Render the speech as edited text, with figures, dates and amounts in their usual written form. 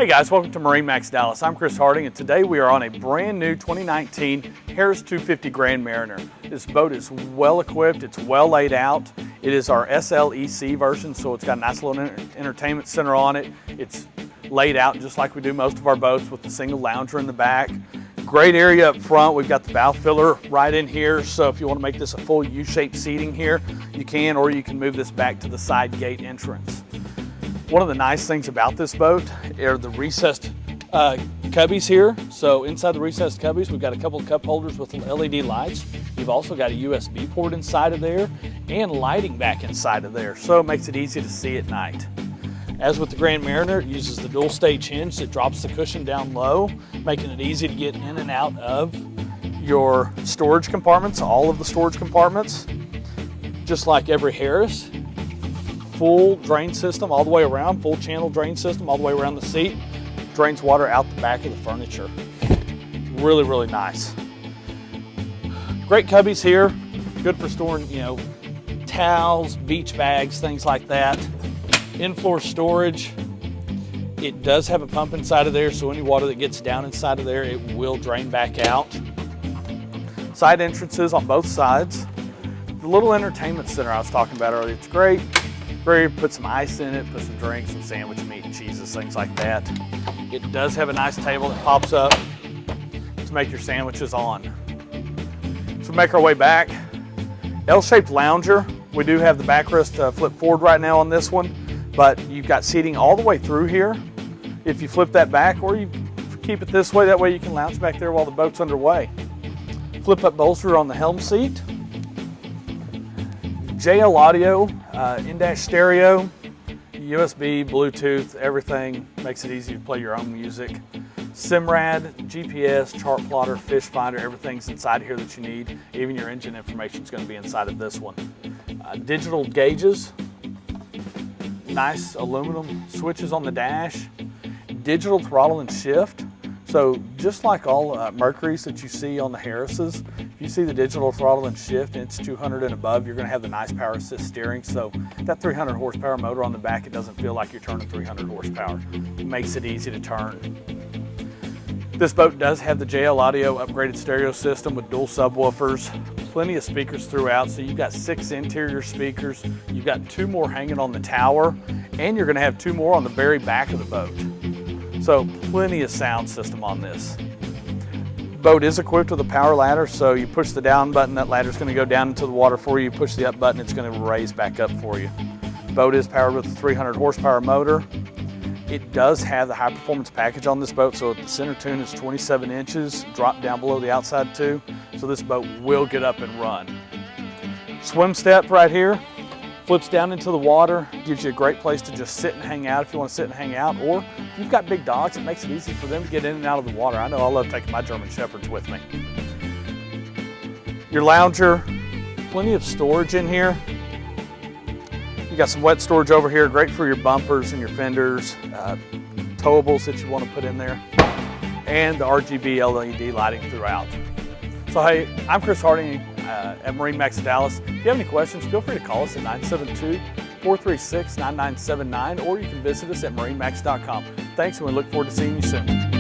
Hey guys, welcome to MarineMax Dallas. I'm Chris Harding, and today we are on a brand new 2019 Harris 250 Grand Mariner. This boat is well equipped, it's well laid out. It is our SLEC version, so it's got a nice little entertainment center on it. It's laid out just like we do most of our boats with the single lounger in the back. Great area up front. We've got the bow filler right in here, so if you want to make this a full U-shaped seating here, you can, or you can move this back to the side gate entrance. One of the nice things about this boat are the recessed cubbies here. So inside the recessed cubbies, we've got a couple of cup holders with LED lights. You've also got a USB port inside of there and lighting back inside of there. So it makes it easy to see at night. As with the Grand Mariner, it uses the dual stage hinge that drops the cushion down low, making it easy to get in and out of your storage compartments, all of the storage compartments, just like every Harris. Full drain system all the way around, full channel drain system all the way around the seat. Drains water out the back of the furniture. Really, really nice. Great cubbies here, good for storing, towels, beach bags, things like that. In-floor storage. It does have a pump inside of there, so any water that gets down inside of there, it will drain back out. Side entrances on both sides. The little entertainment center I was talking about earlier, it's great. Put some ice in it, put some drinks, some sandwich meat, cheeses, things like that. It does have a nice table that pops up to make your sandwiches on. So make our way back. L-shaped lounger. We do have the backrest flip forward right now on this one, but you've got seating all the way through here. If you flip that back, or you keep it this way, that way you can lounge back there while the boat's underway. Flip up bolster on the helm seat. JL audio, in-dash stereo, USB, Bluetooth, everything makes it easy to play your own music. Simrad, GPS, chart plotter, fish finder, everything's inside here that you need. Even your engine information is going to be inside of this one. Digital gauges, nice aluminum switches on the dash, digital throttle and shift. So just like all Mercuries that you see on the Harrises, if you see the digital throttle and shift and it's 200 and above, you're going to have the nice power assist steering. So that 300 horsepower motor on the back, it doesn't feel like you're turning 300 horsepower. It makes it easy to turn. This boat does have the JL Audio upgraded stereo system with dual subwoofers, plenty of speakers throughout. So you've got 6 interior speakers, you've got 2 more hanging on the tower, and you're going to have 2 more on the very back of the boat. So plenty of sound system on this. Boat is equipped with a power ladder, so you push the down button, that ladder's going to go down into the water for you. You push the up button, it's going to raise back up for you. Boat is powered with a 300 horsepower motor. It does have the high performance package on this boat, so the center tune is 27 inches, drop down below the outside too, so this boat will get up and run. Swim step right here. Flips down into the water, gives you a great place to just sit and hang out if you want to sit and hang out, or if you've got big dogs, it makes it easy for them to get in and out of the water. I know I love taking my German Shepherds with me. Your lounger, plenty of storage in here. You got some wet storage over here, great for your bumpers and your fenders, towables that you want to put in there, and the RGB LED lighting throughout. So hey, I'm Chris Harding at MarineMax Dallas. If you have any questions, feel free to call us at 972-436-9979, or you can visit us at marinemax.com. Thanks, and we look forward to seeing you soon.